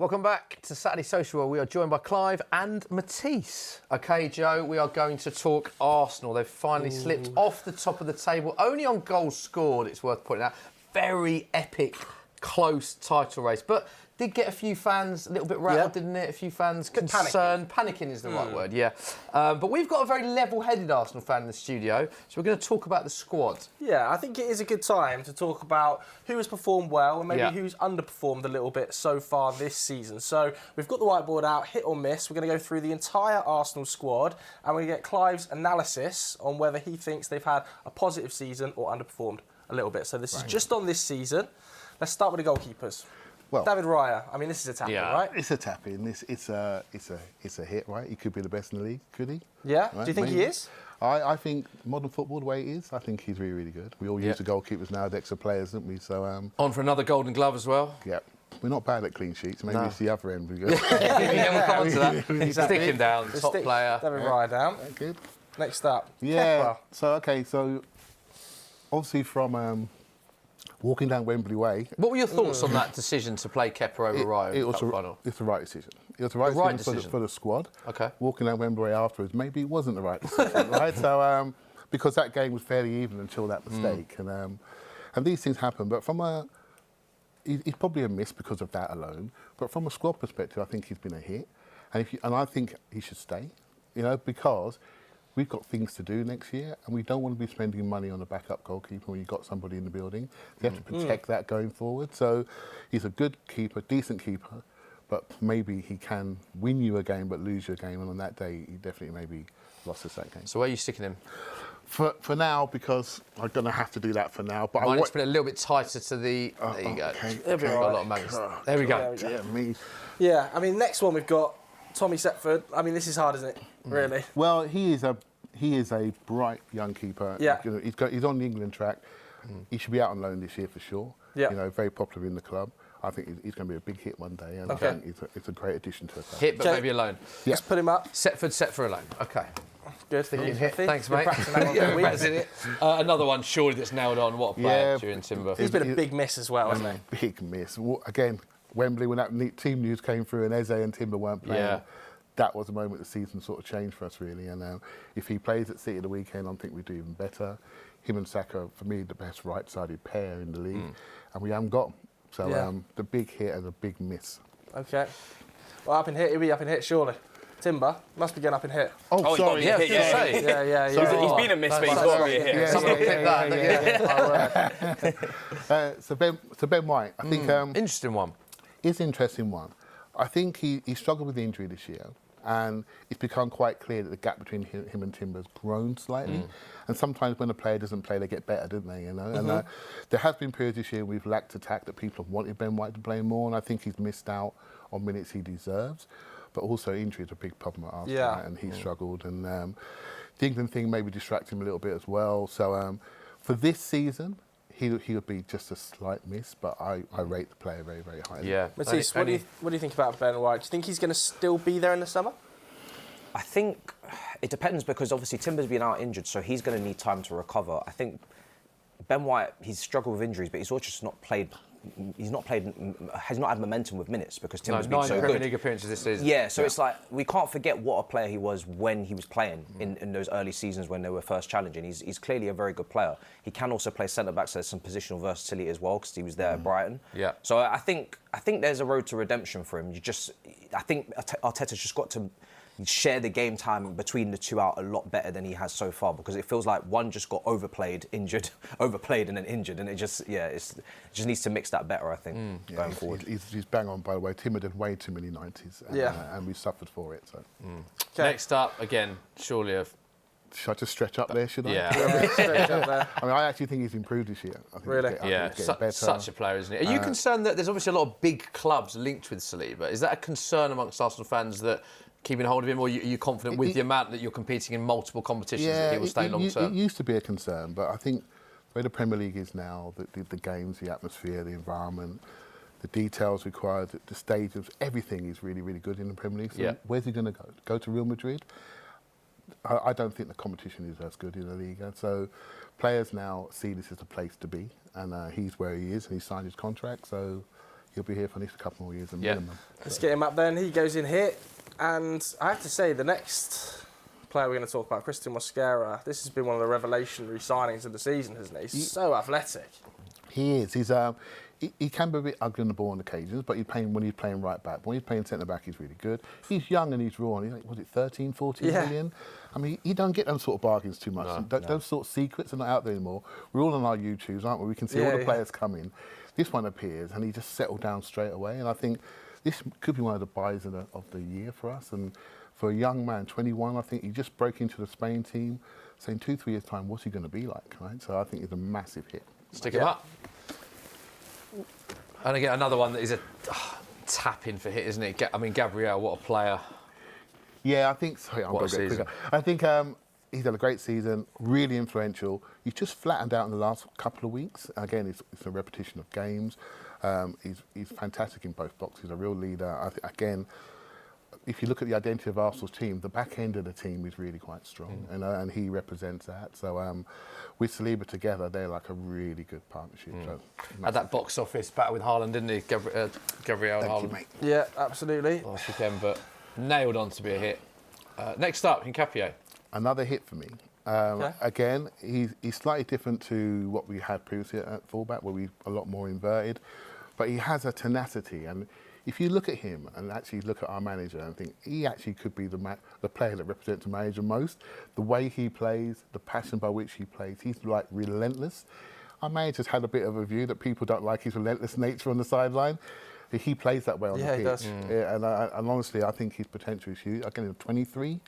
Welcome back to Saturday Social, where we are joined by Clive and Matisse. OK, Joe, we are going to talk Arsenal. They've finally slipped off the top of the table, only on goals scored, it's worth pointing out. Very epic, close title race. But did get a few fans a little bit rattled, didn't it? A few fans concerned. Panicking is the right word, yeah. But we've got a very level-headed Arsenal fan in the studio, so we're going to talk about the squad. Yeah, I think it is a good time to talk about who has performed well and maybe who's underperformed a little bit so far this season. So we've got the whiteboard out, hit or miss. We're going to go through the entire Arsenal squad and we're going to get Clive's analysis on whether he thinks they've had a positive season or underperformed a little bit. So this is just on this season. Let's start with the goalkeepers. Well, David Raya. I mean, this is a tap-in, right? It's a tap-in. It's a hit, right? He could be the best in the league, could he? Yeah. Right? Do you think he is? I think modern football, the way it is, I think he's really, really good. We all use the goalkeepers now, extra players, don't we? So on for another Golden Glove as well. Yeah. We're not bad at clean sheets. Maybe it's the other end. We'll come on to that. Exactly. Stick him down, top player. David Raya down. Good. Next up, yeah. Kepa. So obviously from walking down Wembley Way. What were your thoughts on that decision to play Kepa over Raya? It's the right decision. It was the right decision for the squad. Okay. Walking down Wembley Way afterwards, maybe it wasn't the right decision, right? So because that game was fairly even until that mistake, and these things happen. But from he's probably a miss because of that alone. But from a squad perspective, I think he's been a hit, and I think he should stay. You know, because we've got things to do next year, and we don't want to be spending money on a backup goalkeeper when you've got somebody in the building. You have to protect that going forward. So he's a good keeper, decent keeper, but maybe he can win you a game but lose you a game, and on that day he definitely maybe lost us that game. So where are you sticking him? For now, because I'm going to have to do that for now. But I want to put it a little bit tighter to the... there you go. Okay. Got a lot of mags. There we go. Yeah, me. Yeah, I mean, next one we've got Tommy Setford. I mean, this is hard, isn't it? Really? Well, he is a bright young keeper. Yeah. You know, he's on the England track. He should be out on loan this year for sure. Yeah. You know, very popular in the club. I think he's going to be a big hit one day, and I think it's a great addition to us. Hit, but maybe alone. Yeah. Let's put him up. Setford alone. Okay. Good. Hit. Thanks, mate. Another one, surely, that's nailed on. What a player during Timber. He's been a big miss as well, hasn't he? Big miss. Again, Wembley, when that team news came through and Eze and Timber weren't playing, that was the moment the season sort of changed for us, really. And if he plays at City the weekend, I think we do even better. Him and Saka, for me, the best right-sided pair in the league, and we haven't got them. So the big hit and the big miss. Okay. Well, up and hit. He'll be up and hit, surely. Timber must be getting up and hit. Oh, sorry. Yeah. He's been a miss, but he's got to be a hit. Someone clip that. So Ben White, I think... interesting one. It's an interesting one. I think he struggled with the injury this year, and it's become quite clear that the gap between him and Timber has grown slightly. And sometimes when a player doesn't play, they get better, don't they? You know. And there has been periods this year we've lacked attack that people have wanted Ben White to play more, and I think he's missed out on minutes he deserves. But also injury is a big problem at Arsenal, right? And he struggled. And the England thing maybe distracted him a little bit as well. So for this season, he would be just a slight miss, but I rate the player very, very highly. Yeah. Matisse, what do you think about Ben White? Do you think he's going to still be there in the summer? I think it depends, because obviously Timber's been out injured, so he's going to need time to recover. I think Ben White, he's struggled with injuries, but he's also just not played. Has not had momentum with minutes because Timber's been so good. 9 Premier League appearances this season. Yeah, so it's like we can't forget what a player he was when he was playing in those early seasons when they were first challenging. He's clearly a very good player. He can also play centre back, so there's some positional versatility as well because he was there at Brighton. Yeah. So I think there's a road to redemption for him. I think Arteta's just got to share the game time between the two out a lot better than he has so far, because it feels like one just got overplayed and then injured, and it just needs to mix that better, I think, going forward. He's bang on, by the way. Timber did way too many 90s, and we suffered for it. So. Next up, again, surely should I just stretch up there, should I? Yeah. Stretch up there. I mean, I actually think he's improved this year. I think Really? he's getting better. Such a player, isn't he? Are you concerned that there's obviously a lot of big clubs linked with Saliba? Is that a concern amongst Arsenal fans that keeping hold of him, or are you confident with the amount that you're competing in multiple competitions that he will stay long term? It used to be a concern, but I think the way the Premier League is now, the games, the atmosphere, the environment, the details required, the stages, everything is really, really good in the Premier League. So where's he going to go? Go to Real Madrid? I don't think the competition is as good in the league. And so players now see this as a place to be, and he's where he is, and he signed his contract, so he'll be here for at least a couple more years minimum. Let's get him up then. He goes in here. And I have to say, the next player we're going to talk about, Christian Mosquera, this has been one of the revolutionary signings of the season, hasn't he? He's so athletic. He is. He can be a bit ugly on the ball on occasions, but when he's playing right back. When he's playing centre back, he's really good. He's young and he's raw. And he's like, was it 13, 14 million? I mean, he don't get those sort of bargains too much. Those sort of secrets are not out there anymore. We're all on our YouTubes, aren't we? We can see all the players coming. This one appears and he just settled down straight away. And I think this could be one of the buys of the year for us. And for a young man, 21, I think he just broke into the Spain team. So in 2-3 years' time, what's he going to be like, right? So I think it's a massive hit. Stick him up. And again, another one that is a tap-in for hit, isn't it? I mean, Gabriel, what a player. Yeah, I think... Sorry, I'm going to get quicker. I think he's had a great season, really influential. He's just flattened out in the last couple of weeks. Again, it's a repetition of games. He's fantastic in both boxes. He's a real leader. Again, if you look at the identity of Arsenal's team, the back end of the team is really quite strong, and he represents that. So with Saliba together, they're like a really good partnership. So, had that box office battle with Haaland, didn't he? Gabriel and Haaland. mate. Yeah, absolutely. Last weekend, but nailed on to be a hit. Next up, Hincapie. Another hit for me. Again, he's slightly different to what we had previously at fullback, where we're a lot more inverted, but he has a tenacity. And if you look at him and actually look at our manager and think he actually could be the player that represents the manager most, the way he plays, the passion by which he plays, he's like relentless. Our manager's had a bit of a view that people don't like his relentless nature on the sideline. He plays that way on the pitch. He does. Yeah, and honestly, I think his potential is huge. Again, he's 23.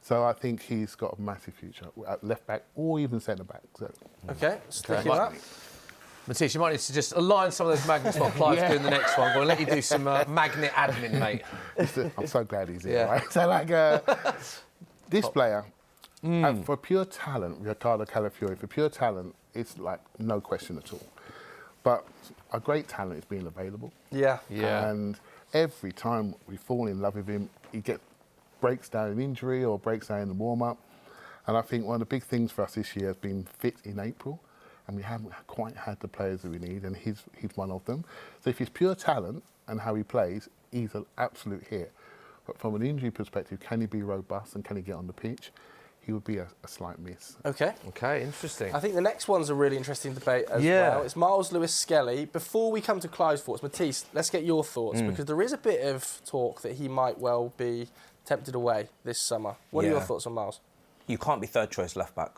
So I think he's got a massive future at left back or even centre back. So. Okay, stick him up. Matisse, you might need to just align some of those magnets while Clive's doing the next one. We'll let you do some magnet admin, mate. I'm so glad he's here, right? So, like, this player, for pure talent, Ricardo Calafiori, for pure talent, it's like no question at all. But a great talent is being available. Yeah. And every time we fall in love with him, he breaks down in injury or breaks down in the warm-up. And I think one of the big things for us this year has been fit in April. And we haven't quite had the players that we need, and he's one of them. So if he's pure talent and how he plays, he's an absolute hit. But from an injury perspective, can he be robust and can he get on the pitch? He would be a slight miss. Okay, interesting. I think the next one's a really interesting debate as well. It's Miles Lewis-Skelly. Before we come to Clive's thoughts, Matisse, let's get your thoughts, because there is a bit of talk that he might well be tempted away this summer. What are your thoughts on Miles? You can't be third choice left back.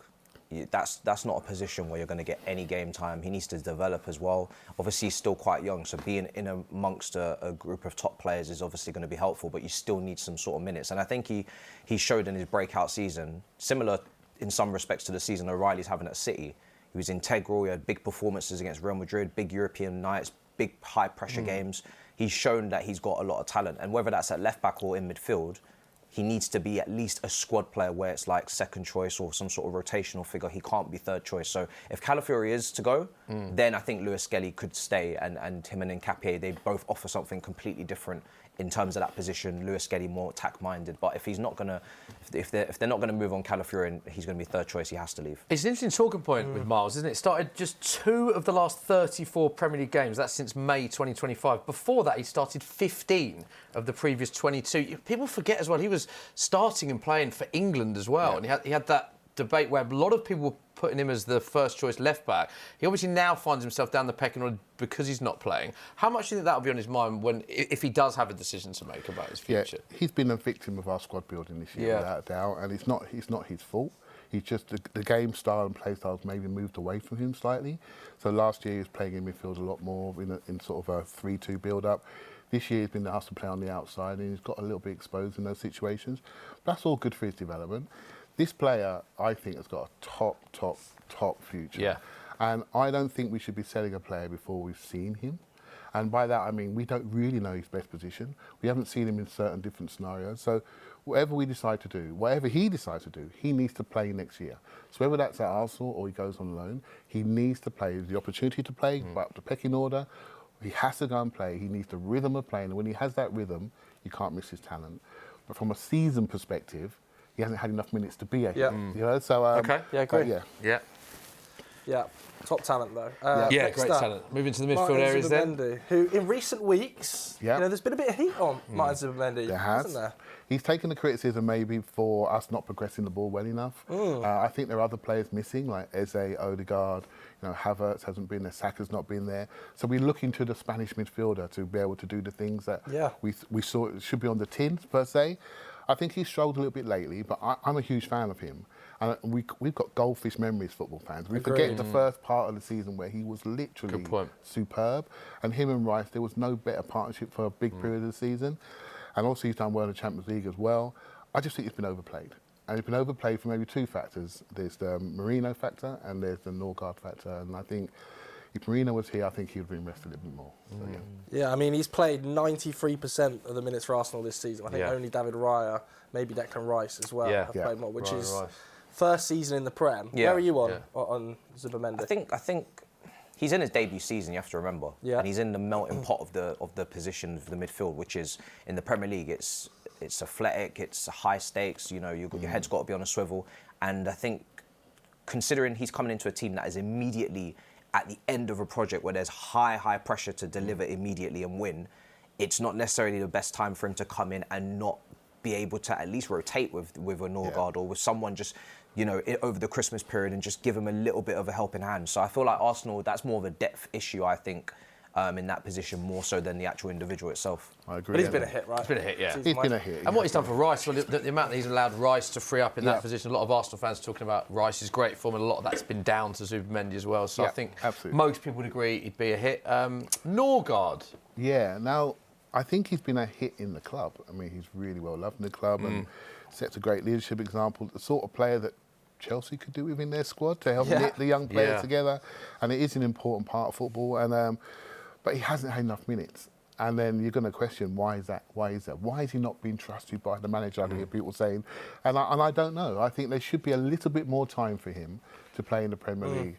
That's not a position where you're going to get any game time. He needs to develop as well. Obviously, he's still quite young, so being in amongst a group of top players is obviously going to be helpful, but you still need some sort of minutes. And I think he showed in his breakout season, similar in some respects to the season O'Reilly's having at City. He was integral, he had big performances against Real Madrid, big European nights, big high-pressure games. He's shown that he's got a lot of talent, and whether that's at left-back or in midfield, he needs to be at least a squad player where it's like second choice or some sort of rotational figure. He can't be third choice. So if Calafiori is to go, then I think Lewis-Skelly could stay, and him and Hincapie, they both offer something completely different in terms of that position. Lewis-Skelly more attack-minded, but if he's not gonna, if they're not gonna move on Calafiori and he's gonna be third choice, he has to leave. It's an interesting talking point with Miles, isn't it? Started just 2 of the last 34 Premier League games. That's since May 2025. Before that, he started 15 of the previous 22. People forget as well, he was starting and playing for England as well, and he had that debate where a lot of people were putting him as the first choice left back. He obviously now finds himself down the pecking order because he's not playing. How much do you think that will be on his mind if he does have a decision to make about his future? Yeah, he's been a victim of our squad building this year, without a doubt, and it's not his fault. He's just the game style and play styles maybe moved away from him slightly. So last year he was playing in midfield a lot more in sort of a 3-2 build-up. This year he's been asked to play on the outside and he's got a little bit exposed in those situations. That's all good for his development. This player, I think, has got a top future. Yeah. And I don't think we should be selling a player before we've seen him. And by that, I mean, we don't really know his best position. We haven't seen him in certain different scenarios. So whatever we decide to do, whatever he decides to do, he needs to play next year. So whether that's at Arsenal or he goes on loan, he needs to play. The opportunity to play, but the pecking order, he has to go and play. He needs the rhythm of playing. And when he has that rhythm, you can't miss his talent. But from a season perspective, he hasn't had enough minutes to be a hit. You know, so okay, yeah, great. Yeah. Yeah, top talent though. Yeah, next great up, talent. Moving to the midfield Martin areas then. Zubimendi, who in recent weeks, there's been a bit of heat on Martin Zubimendi, There has. hasn't there? He's taken the criticism maybe for us not progressing the ball well enough. I think there are other players missing, like Eze, Odegaard, Havertz hasn't been there, Saka's not been there. So we're looking to the Spanish midfielder to be able to do the things that we saw should be on the tins, per se. I think he's struggled a little bit lately, but I'm a huge fan of him. And we've got goldfish memories, football fans. We forget the first part of the season where he was literally superb. And him and Rice, there was no better partnership for a big period of the season. And also he's done well in the Champions League as well. I just think it's been overplayed. And it's been overplayed for maybe two factors. There's the Merino factor and there's the Norgaard factor. And I think if Merino was here, I think he would have been rested a little bit more. So, Yeah, I mean, he's played 93% of the minutes for Arsenal this season. I think only David Raya, maybe Declan Rice as well, have played more, which is first season in the Prem. Where are you on Zubimendi? I think he's in his debut season, you have to remember. Yeah. And he's in the melting pot of the position of the midfield, which is in the Premier League, it's athletic, it's high stakes, your head's got to be on a swivel. And I think considering he's coming into a team that is immediately at the end of a project where there's high pressure to deliver immediately and win, it's not necessarily the best time for him to come in and not be able to at least rotate with a Norgaard or with someone just, over the Christmas period and just give him a little bit of a helping hand. So I feel like Arsenal, that's more of a depth issue, I think, in that position more so than the actual individual itself. I agree. But he's been a hit, right? He's been a hit, yeah. He's been a hit. And what he's done for Rice, well, the amount that he's allowed Rice to free up in that position, a lot of Arsenal fans are talking about Rice's great form, and a lot of that's been down to Zubimendi as well. So I think most people would agree he'd be a hit. Norgaard. Yeah, now, I think he's been a hit in the club. I mean, he's really well loved in the club and sets a great leadership example, the sort of player that Chelsea could do within their squad to help knit the young players together. And it is an important part of football. And but he hasn't had enough minutes. And then you're going to question, why is that? Why is that? Why is he not being trusted by the manager? I hear people saying. And I don't know. I think there should be a little bit more time for him to play in the Premier League.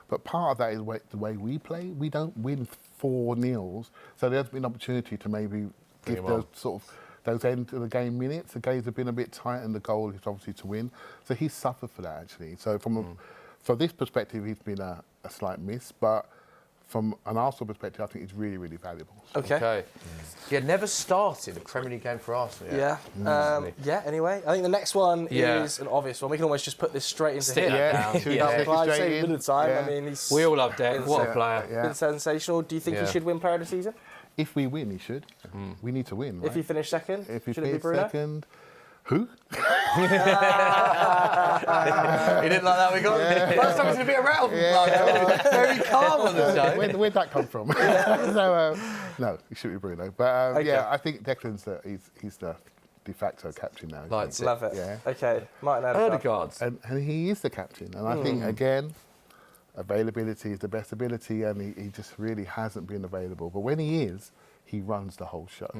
But part of that is the way we play. We don't win 4-0. So there's been an opportunity to maybe give those end of the game minutes. The games have been a bit tight and the goal is obviously to win. So he's suffered for that, actually. So from this perspective, he's been a slight miss. But from an Arsenal perspective, I think it's really, really valuable. Okay. Yeah, never started a Premier League game for Arsenal yet. Anyway, I think the next one is an obvious one. We can almost just put this straight into him. Clive saved a bit of time. I mean, we all love Deck. What a player. Been sensational. Do you think he should win Player of the Season? If we win, he should. We need to win, right? If he finished second, if he should it be finished Bruno? second, who? He didn't like that. We got last time it was a bit of rattle. Very calm on the show. Where'd that come from? So, no, it should be Bruno. But I think Declan's he's the de facto captain now. Love it. Yeah. Okay, Martin Odegaard. And he is the captain. And I think, again, availability is the best ability, and he just really hasn't been available. But when he is, he runs the whole show.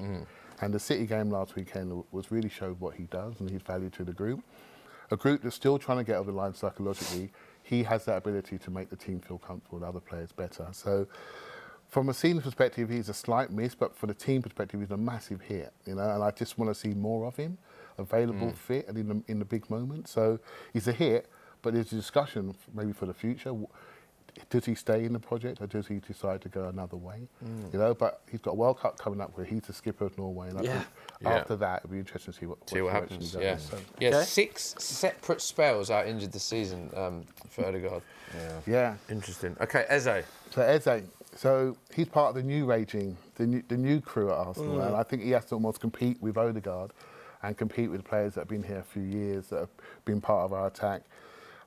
And the City game last weekend really showed what he does and his value to the group. A group that's still trying to get over the line psychologically, he has that ability to make the team feel comfortable and other players better. So from a senior perspective, he's a slight miss, but for the team perspective, he's a massive hit, and I just want to see more of him, available, fit, and in the big moments. So he's a hit, but there's a discussion maybe for the future. Does he stay in the project or does he decide to go another way? But he's got a World Cup coming up where he's the skipper of Norway, and I think after that it'll be interesting to see what happens. Yeah, 6 separate spells out injured this season for Odegaard. Yeah. Interesting. Okay, Eze. So Eze, he's part of the new regime, the new crew at Arsenal, and I think he has to almost compete with Odegaard and compete with players that have been here a few years, that have been part of our attack.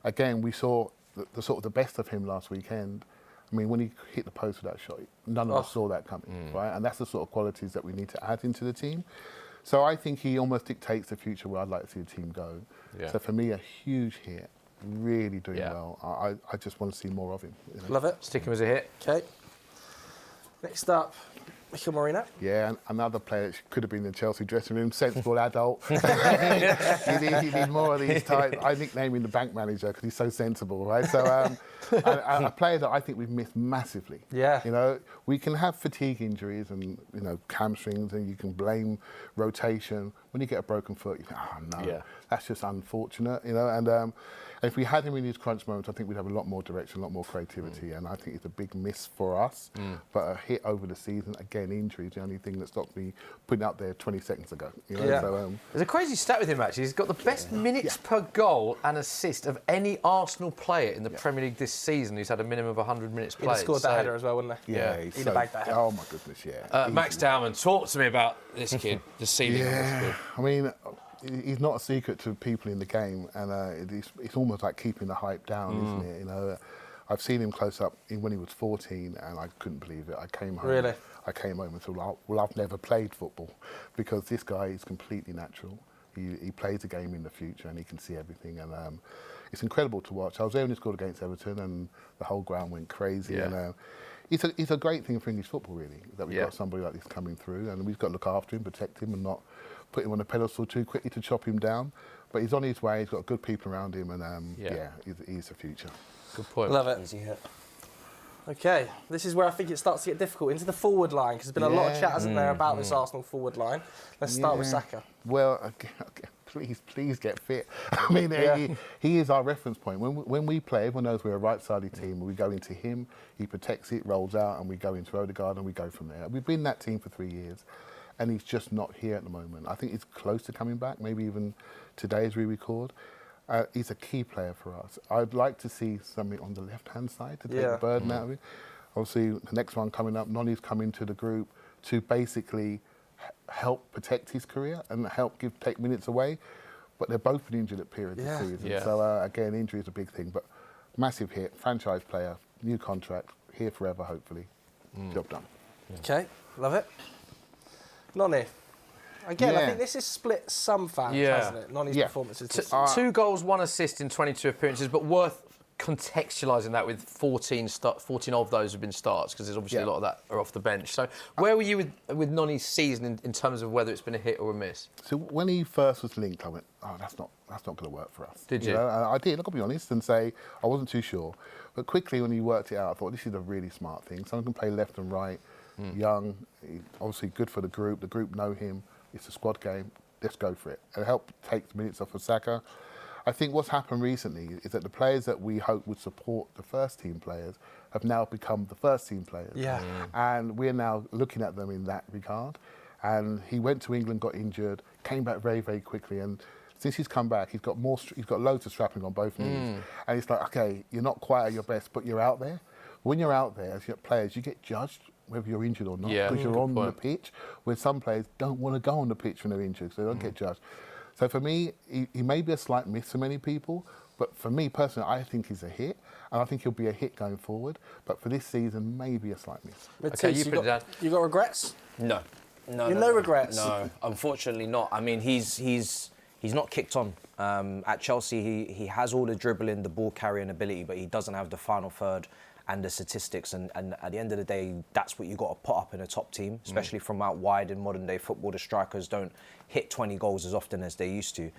Again, we saw the sort of the best of him last weekend. I mean, when he hit the post with that shot, none of us saw that coming, right? And that's the sort of qualities that we need to add into the team. So I think he almost dictates the future where I'd like to see the team go. So for me, a huge hit, really doing well. I just want to see more of him. Love it. Stick him as a hit. Okay. Next up, Mikel Marino. Yeah, and another player that could have been in the Chelsea dressing room, sensible adult. you need more of these types. I nickname him the bank manager because he's so sensible, right? So a player that I think we've missed massively. Yeah. You know, we can have fatigue injuries and, you know, hamstrings, and you can blame rotation. When you get a broken foot, you think, oh no, that's just unfortunate, you know. And if we had him in his crunch moments, I think we'd have a lot more direction, a lot more creativity, and I think it's a big miss for us. But a hit over the season, again, injury is the only thing that stopped me putting out there 20 seconds ago. You know? So, there's a crazy stat with him, actually. He's got the best minutes per goal and assist of any Arsenal player in the Premier League this season who's had a minimum of 100 minutes played. He'd have scored that header as well, wouldn't he? Yeah, he'd have bagged that header. Oh my goodness, yeah. Max Dowman, talk to me about this kid, the ceiling of this kid. I mean, he's not a secret to people in the game, and it's almost like keeping the hype down, isn't it? You know, I've seen him close up when he was 14, and I couldn't believe it. I came home. Really? I came home and thought, well, I've never played football, because this guy is completely natural. He plays the game in the future, and he can see everything, and it's incredible to watch. I was there when he scored against Everton, and the whole ground went crazy. Yeah. And it's a great thing for English football, really, that we've got somebody like this coming through, and we've got to look after him, protect him, and not put him on a pedestal too quickly to chop him down. But he's on his way. He's got good people around him, and he's the future. Good point. Love it. Okay, this is where I think it starts to get difficult, into the forward line, because there's been a lot of chat, hasn't there, about this Arsenal forward line. Let's start with Saka. Well, okay, please get fit. I mean, he is our reference point. When we play, everyone knows we're a right-sided team. We go into him, he protects it, rolls out, and we go into Odegaard, and we go from there. We've been that team for 3 years, and he's just not here at the moment. I think he's close to coming back, maybe even today as we record. He's a key player for us. I'd like to see something on the left-hand side to take the burden out of it. Obviously, the next one coming up, Noni's coming to the group to basically help protect his career and take minutes away. But they've both been injured at periods of season. Yeah. So, again, injury is a big thing. But massive hit, franchise player, new contract, here forever, hopefully. Job done. Okay, love it. Noni. Again, I think this has split some fans, hasn't it? Noni's performances. 2 goals, 1 assist in 22 appearances, but worth contextualising that with 14 of those have been starts, because there's obviously a lot of that are off the bench. So where were you with Noni's season in terms of whether it's been a hit or a miss? So when he first was linked, I went, oh, that's not going to work for us. Did you? Know? And I did, I've got to be honest, and say I wasn't too sure. But quickly when he worked it out, I thought, this is a really smart thing. Someone can play left and right, young, obviously good for the group. The group know him. It's a squad game. Let's go for it. And help take the minutes off of Saka. I think what's happened recently is that the players that we hope would support the first team players have now become the first team players. Yeah. And we're now looking at them in that regard. And he went to England, got injured, came back very, very quickly. And since he's come back, he's got loads of strapping on both knees. And it's like, okay, you're not quite at your best, but you're out there. When you're out there as players, you get judged whether you're injured or not, because you're on the pitch, where some players don't want to go on the pitch when they're injured, so they don't get judged. So for me, he may be a slight miss for many people, but for me personally, I think he's a hit, and I think he'll be a hit going forward. But for this season, maybe a slight miss. Matisse, you got regrets? No. No regrets? No, unfortunately not. I mean, he's not kicked on. At Chelsea, he has all the dribbling, the ball carrying ability, but he doesn't have the final third and the statistics, and at the end of the day, that's what you got to put up in a top team, especially from out wide in modern day football. The strikers don't hit 20 goals as often as they used to.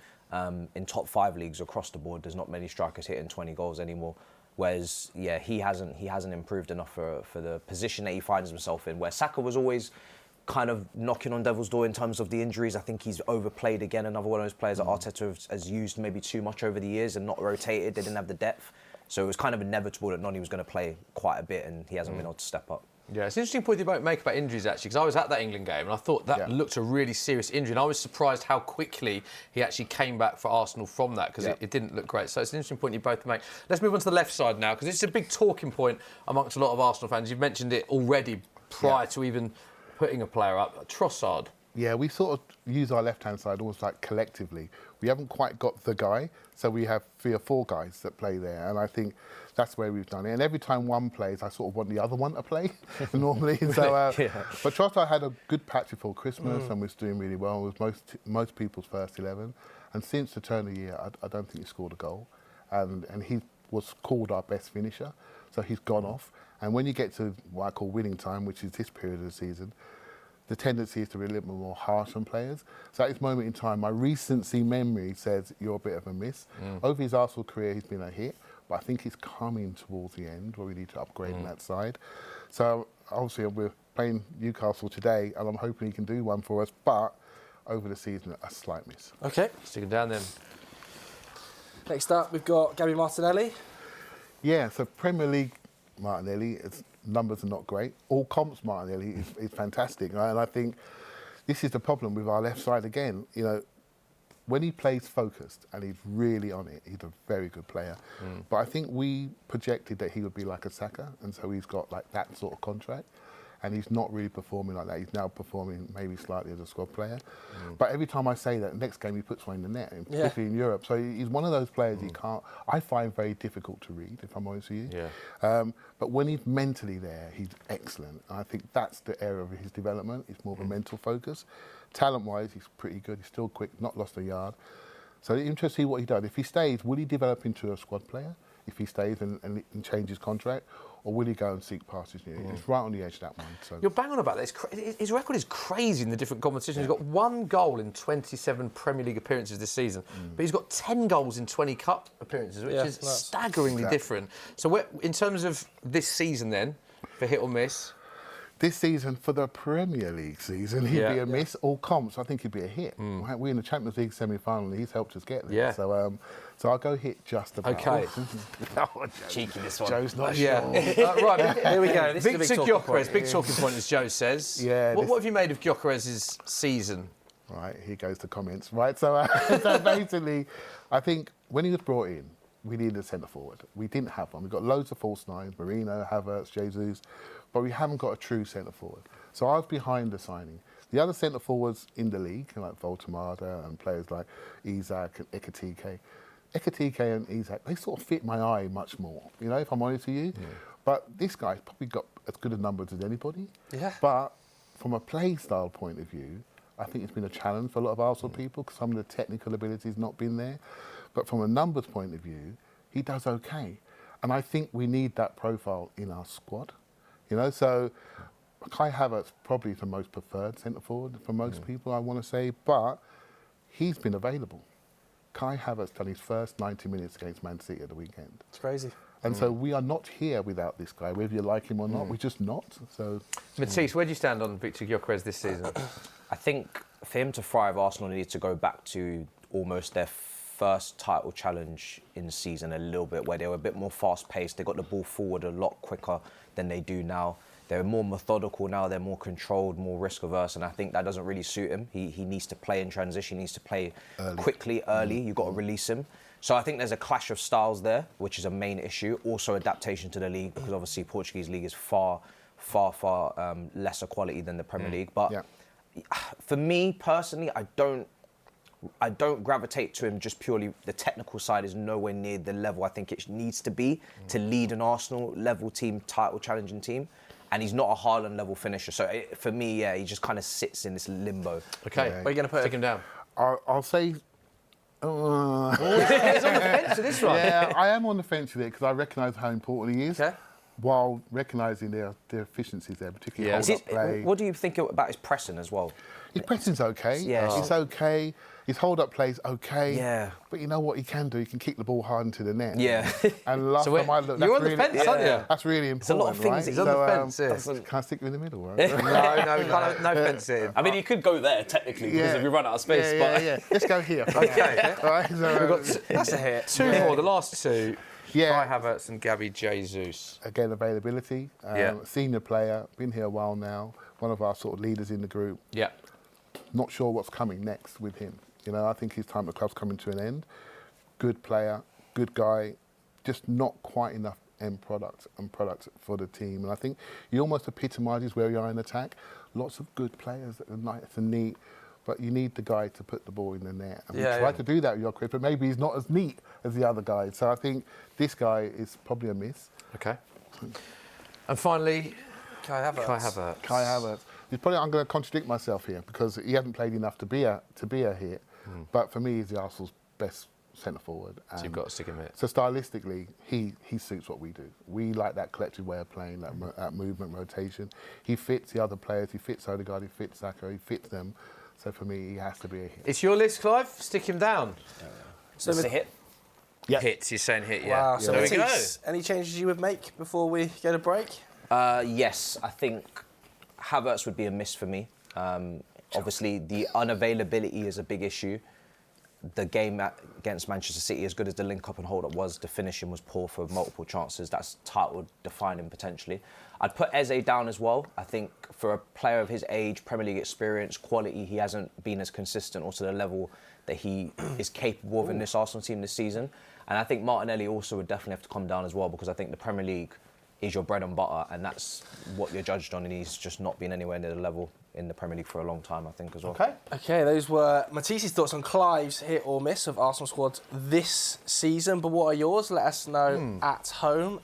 In top 5 leagues across the board, there's not many strikers hitting 20 goals anymore. Whereas, he hasn't improved enough for the position that he finds himself in. Where Saka was always kind of knocking on devil's door in terms of the injuries. I think he's overplayed again. Another one of those players that Arteta has used maybe too much over the years and not rotated. They didn't have the depth. So it was kind of inevitable that Noni was going to play quite a bit, and he hasn't been able to step up. Yeah, it's an interesting point you make about injuries, actually, because I was at that England game and I thought that looked a really serious injury, and I was surprised how quickly he actually came back for Arsenal from that, because it didn't look great. So it's an interesting point you both make. Let's move on to the left side now, because it's a big talking point amongst a lot of Arsenal fans. You've mentioned it already prior to even putting a player up. Trossard. Yeah, we sort of use our left-hand side almost like collectively. We haven't quite got the guy, so we have 3 or 4 guys that play there, and I think that's where we've done it. And every time one plays, I sort of want the other one to play normally. So, but Trossard had a good patch before Christmas and was doing really well. It was most people's first 11. And since the turn of the year, I don't think he scored a goal. And he was called our best finisher, so he's gone off. And when you get to what I call winning time, which is this period of the season, the tendency is to be a little bit more harsh on players. So at this moment in time, my recency memory says you're a bit of a miss. Over his Arsenal career, he's been a hit, but I think he's coming towards the end where we need to upgrade on that side. So obviously we're playing Newcastle today, and I'm hoping he can do one for us, but over the season, a slight miss. Okay. Stick it down then. Next up, we've got Gabby Martinelli. Yeah, so Premier League Martinelli, its numbers are not great. All comps Martinelli is fantastic, right? And I think this is the problem with our left side again. You know, when he plays focused and he's really on it, he's a very good player. But I think we projected that he would be like a Saka, and so he's got like that sort of contract. And he's not really performing like that. He's now performing maybe slightly as a squad player. But every time I say that, next game he puts one in the net, particularly in Europe. So he's one of those players I find very difficult to read, if I'm honest with you. Yeah. But when he's mentally there, he's excellent. And I think that's the area of his development. It's more of a mental focus. Talent-wise, he's pretty good. He's still quick, not lost a yard. So it's interesting to see what he does. If he stays, will he develop into a squad player? If he stays and changes contract? Or will he go and seek past his new? It's right on the edge of that one. So. You're bang on about this. His record is crazy in the different competitions. He's got 1 goal in 27 Premier League appearances this season, but he's got 10 goals in 20 Cup appearances, which is staggeringly different. So in terms of this season then, for hit or miss? This season, for the Premier League season, he'd be a miss. All comps, I think he'd be a hit. Right? We're in the Champions League semi-final, and he's helped us get there. Yeah. So I'll go hit just about. Okay. Cheeky this one. Joe's not Yeah. sure. Right, Here we go. This is a Victor big talking Gyokeres, point. big talking point, as Joe says. Yeah, What have you made of Gyokeres' season? Right, here goes the comments. Right, so basically, I think when he was brought in, we needed a centre forward. We didn't have one. We've got loads of false nines, Merino, Havertz, Jesus, but we haven't got a true centre forward. So I was behind the signing. The other centre forwards in the league, like Voltemada and players like Isak and Ekatike and Isak, they sort of fit my eye much more, you know, if I'm honest with you. But this guy's probably got as good a numbers as anybody. Yeah. But from a play style point of view, I think it's been a challenge for a lot of Arsenal people because some of the technical ability's not been there. But from a numbers point of view, he does okay. And I think we need that profile in our squad. You know, so Kai Havertz probably the most preferred centre forward for most people, I want to say, but he's been available. Kai Havertz done his first 90 minutes against Man City at the weekend. It's crazy. And so we are not here without this guy, whether you like him or not. We're just not. So, Matisse, where do you stand on Victor Gyokeres this season? I think for him to thrive, Arsenal need to go back to almost their first title challenge in the season a little bit, where they were a bit more fast-paced. They got the ball forward a lot quicker than they do now. They're more methodical now. They're more controlled, more risk-averse, and I think that doesn't really suit him. He needs to play in transition. He needs to play quickly, early. You've got to release him. So I think there's a clash of styles there, which is a main issue. Also adaptation to the league, because obviously Portuguese league is far lesser quality than the Premier League. But for me personally, I don't gravitate to him just purely. The technical side is nowhere near the level I think it needs to be to lead an Arsenal level team, title challenging team. And he's not a Haaland level finisher. So for me, he just kind of sits in this limbo. Okay, where are you going to put him down? I'll say... He's on the fence with this one. Yeah, I am on the fence with it because I recognise how important he is, while recognising their deficiencies there, particularly hold-up play. What do you think about his pressing as well? His pressing's okay. Yeah. It's okay. His hold-up play's okay. Yeah. But you know what he can do? He can kick the ball hard into the net. Yeah. And last time I looked... You're on the fence, aren't you? That's really important, There's a lot of things right? He's on the fence, Can I stick you in the middle, right? No, we can't have no fencing. I mean, you could go there technically because if you run out of space. Yeah. Let's go here. Okay. All right, so, That's a hit. Two more, the last two. Yeah. Kai Havertz and Gabby Jesus. Again, availability. Senior player, been here a while now. One of our sort of leaders in the group. Yeah. Not sure what's coming next with him. You know, I think his time at the club's coming to an end. Good player, good guy, just not quite enough end product for the team. And I think he almost epitomises where we are in attack. Lots of good players that are nice and neat, but you need the guy to put the ball in the net. And we tried to do that with Gyokeres, but maybe he's not as neat as the other guys. So I think this guy is probably a miss. Okay. And finally, Kai Havertz. Kai Havertz. I'm going to contradict myself here because he hasn't played enough to be a hit. But for me, he's the Arsenal's best centre forward. So you've got to stick him here. So stylistically, he suits what we do. We like that collective way of playing, that movement, rotation. He fits the other players. He fits Odegaard. He fits Saka. He fits them. So for me, he has to be a hit. It's your list, Clive. Stick him down. So It's a hit. Yeah. Hits. You're saying hit, yeah. Wow. So There we go. Matisse, any changes you would make before we get a break? Yes, I think Havertz would be a miss for me. Obviously, the unavailability is a big issue. The game against Manchester City, as good as the link-up and hold-up was, the finishing was poor for multiple chances. That's title defining potentially. I'd put Eze down as well. I think for a player of his age, Premier League experience, quality, he hasn't been as consistent or to the level that he is capable of in this Arsenal team this season. And I think Martinelli also would definitely have to come down as well, because I think the Premier League is your bread and butter, and that's what you're judged on, and he's just not been anywhere near the level in the Premier League for a long time, I think, as well. Okay, those were Matisse's thoughts on Clive's hit or miss of Arsenal squads this season. But what are yours? Let us know at home.